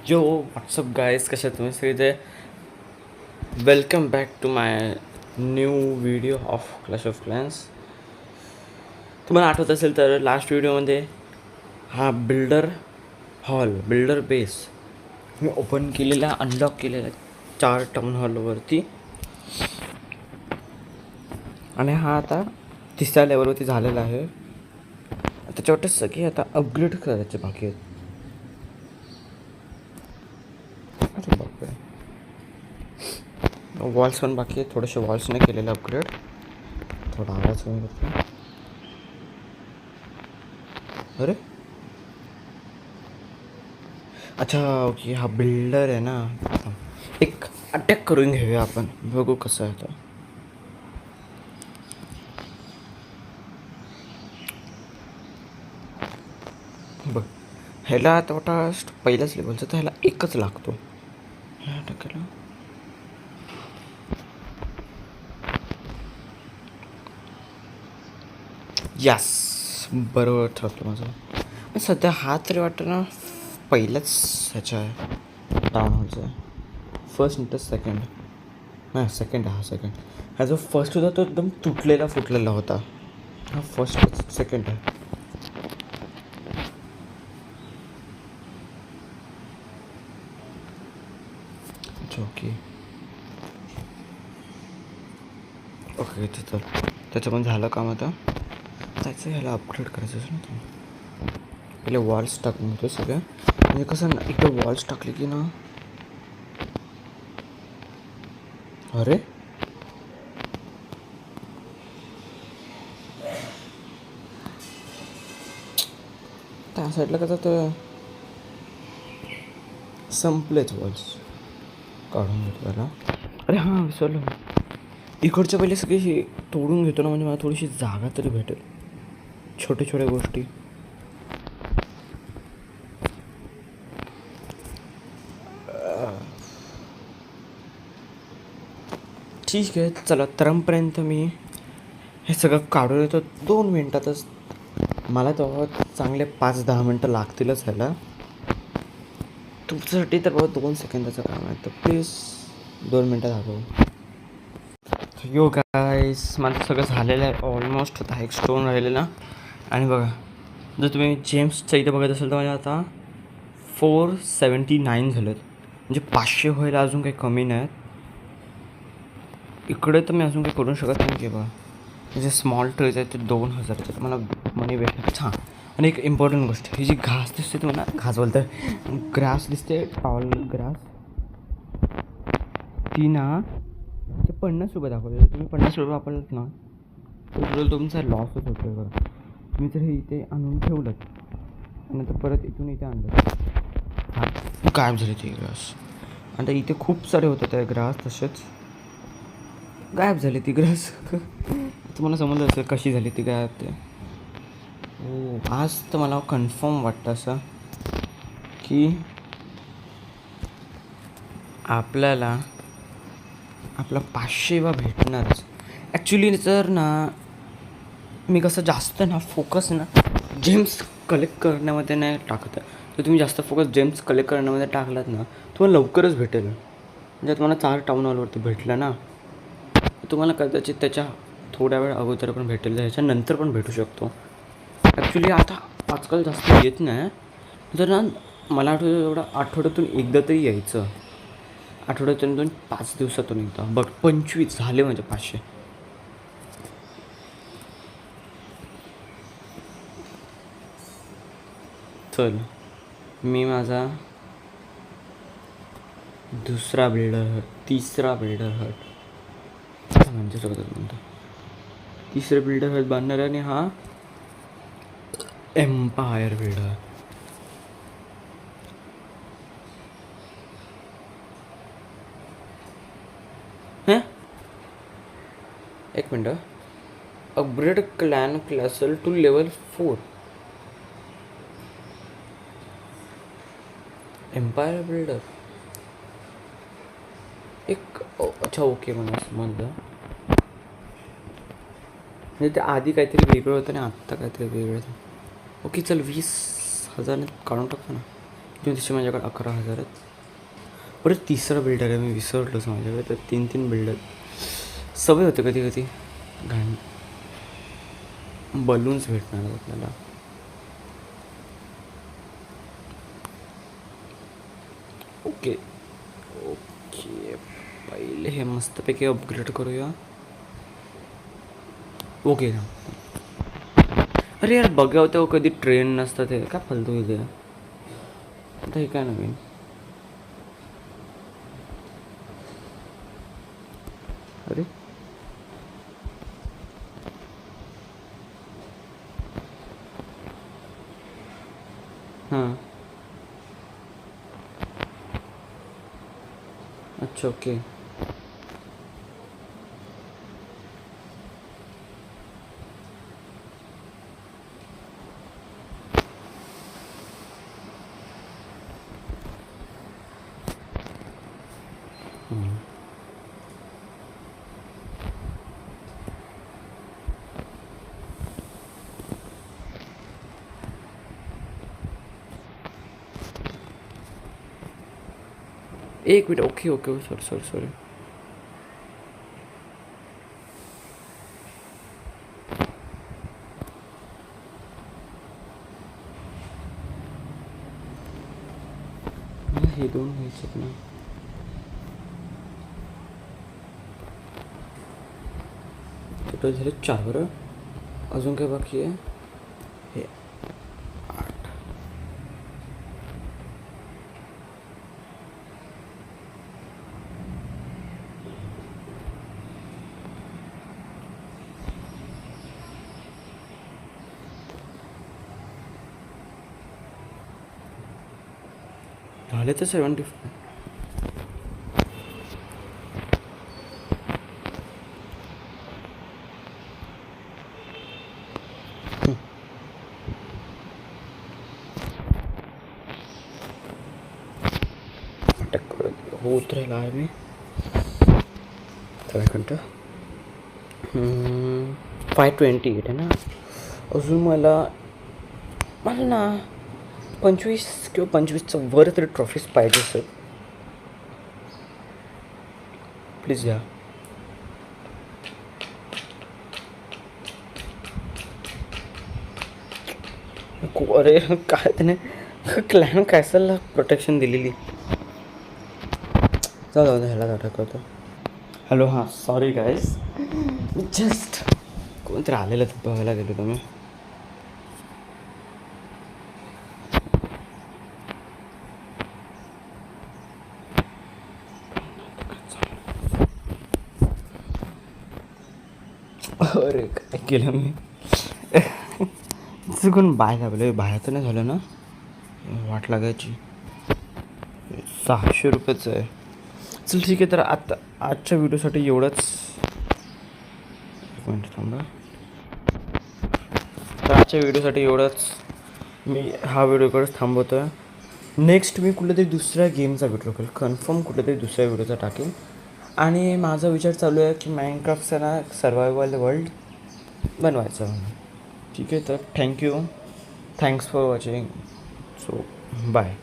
यो WhatsApp guys, कशा तुम्ही सगळे. Welcome back to my new video of Clash of Clans. तुम्हाला आठवत असेल तर लास्ट व्हिडिओमध्ये हा बिल्डर बेस मी ओपन केलेला, अनलॉक केलेला 4 टाउन हॉलवरती, आणि हा आता 3ऱ्या लेवलवरती झालेला आहे. त्याच्यावरती सगळे आता अपग्रेड करायचे बाकी आहेत. अरे बापरे, वॉल्स पण बाकी आहेत. थोडेसे वॉल्स नाही केलेले अपग्रेड. थोडा आवाज कमी करतो. अरे अच्छा, ओके, हा बिल्डर आहे ना. एक अटॅक करून घेऊया आपण, बघू कसं आहे तो. बघ, ह्याला आता पहिल्याच लेवलचा, तर ह्याला एकच लागतो. ह्या अटॅकला यस, बरोबर ठरतो माझं. पण सध्या हा तरी वाटतं ना पहिल्याच ह्याच्या आहे, टाउन हॉलचा आहे. फर्स्ट नंतर सेकंड, नाही सेकंड आहे. हा सेकंड. हा जो फर्स्ट होता तो एकदम फुटलेला होता. हा फर्स्ट सेकंड आहे. ओके ओके, तर त्याचं पण झालं काम. आता त्याचं ह्याला अपग्रेड करायचं ना. तुम्ही पहिले वॉल्स टाकून घेतो सगळ्या. म्हणजे कसं ना, एकदा वॉल्स टाकले की ना, अरे त्या साईडला कसं तर संपलेच वॉल्स, काढून घेतो त्याला. अरे हां, विसरलो. इकडच्या पहिले सगळी तोडून घेतो ना, म्हणजे मला थोडीशी जागा तरी भेटेल. छोट्या गोष्टी. ठीक आहे, चला तरपर्यंत मी हे सगळं काढून येतो 2 मिनटातच. मला तेव्हा चांगले 5-10 मिनटं लागतीलच ह्याला. तुमच्यासाठी तर बाबा 2 सेकंदाचं काम आहे, तर प्लीज 2 मिनटं दाखवू. यो गाईस, माझं सगळं झालेलं आहे ऑलमोस्ट. आता एक स्टोन राहिलेला. आणि बघा, जर तुम्ही जेम्सच्या इथं बघत असेल तर माझ्या आता 479 झालेत. म्हणजे 500 व्हायला अजून काही कमी नाहीत. इकडे तर मी अजून काही करू शकत नाही की बघा, जे स्मॉल ट्रेज आहेत ते 2000चे मला मनी भेटणार. हां, आणि एक इम्पॉर्टंट गोष्ट, ही जी घास दिसते तुम्हाला, घास बोलतं, ग्रास दिसते, टॉल ग्रास, ती ना ते 50 रुपये दाखवते. जर तुम्ही 50 रुपये वापरलात ना, तर तुमचा लॉसच होतो आहे बघा. तुम्ही जर हे इथे आणून ठेवलं आणि नंतर परत इथून इथे आणलं, हां, गायब झाले ते ग्रास. आता इथे खूप सारे होते ते ग्रास, तसेच गायब झाली ती ग्रास. तुम्हाला समजलं असेल कशी झाली ती गायब ते. हो, आज तर मला कन्फर्म वाटतं असं की आपल्याला आपला 500 भेटणारच. ॲक्च्युली जर ना, मी कसं जास्त ना फोकस ना जेम्स कलेक्ट करण्यामध्ये नाही टाकत आहे. तर तुम्ही जास्त फोकस जेम्स कलेक्ट करण्यामध्ये टाकलात ना, तुम्हाला लवकरच भेटेल. म्हणजे तुम्हाला 4 टाउन हॉलवरती भेटलं ना, तुम्हाला कदाचित त्याच्या थोड्या वेळ अगोदर पण भेटेल, ह्याच्यानंतर पण भेटू शकतो. ॲक्च्युली आता आजकाल जास्त येत नाही. जर ना, मला आठवतं एवढा आठवड्यातून एकदा तरी यायचं. आठवड्यातून 5 दिवसातून एकदा. बघ, 25 झाले म्हणजे 500. चल, मी माझा तिसरा बिल्डर हट म्हणजे सगळं म्हणतो, तिसरं बिल्डर हट बांधणार आहे. आणि हा एम्पायर बिल्डर. हां, एक मिनटं. अपग्रेड क्लॅन क्लासल टू लेवल 4. एम्पायर बिल्डर एक, अच्छा ओके, मला समजलं. म्हणजे ते आधी काहीतरी वेगळं होतं आणि आत्ता काहीतरी वेगळं होतं. ओके, चल 20,000 काढून टाकतो ना. तसे माझ्याकडे 11,000 आहेत. परत तिसरा बिल्डर आहे, मी विसरलोच माझ्याकडे. तर 3 बिल्डर सवय होते कधी कधी घाण. बलून्स भेटणार आहेत आपल्याला. ओके ओके, पहिले हे मस्तपैकी अपग्रेड करूया. ओके ना. अरे यार बघावं तेव्हा कधी ट्रेन नसतात, हे काय फालतू इथे. आता हे काय नवीन. अरे हां, अच्छा ओके. एक minute. Okay okay, sorry sorry sorry. मला हे 2 घ्यायचे ना. टोटल झाले 4 बरं. अजून काय बाकी आहे. हे 8. झाले तर 75. अटॅक हो उतरायला आहे मी. काय घंटा 528 आहे ना. अजून मला मला ना 25 किंवा 25चं वर तरी ट्रॉफीज पाहिजे सर. प्लीज घ्या. अरे काय त्याने क्लॅन कॅसलला प्रोटेक्शन दिलेली. जाऊ ह्याला अटॅक करतो. हॅलो हां, सॉरी गाईज. जस्ट कोणतरी आलेलं तर बघायला गेलो तुम्ही. अरे काय केलं मी. चुकून बाय लागलो. बाहेर तर नाही झालं ना. वाट लागायची. 600 रुपयेचं आहे. चल ठीक आहे. तर आता आजच्या व्हिडिओसाठी एवढंच. एक मिनिट थांबा. तर आजच्या व्हिडिओसाठी एवढंच. मी हा व्हिडिओकडेच थांबवतो आहे. नेक्स्ट मी कुठल्या तरी दुसऱ्या गेमचा व्हिडिओ करेल. कन्फर्म कुठल्या तरी दुसऱ्या व्हिडिओचा टाकेल. आणि माझा विचार चालू आहे की माइनक्राफ्टचा ना सर्वायवल वर्ल्ड बनवायचा म्हणून. ठीक आहे. तर thank you. Thanks for watching. So bye.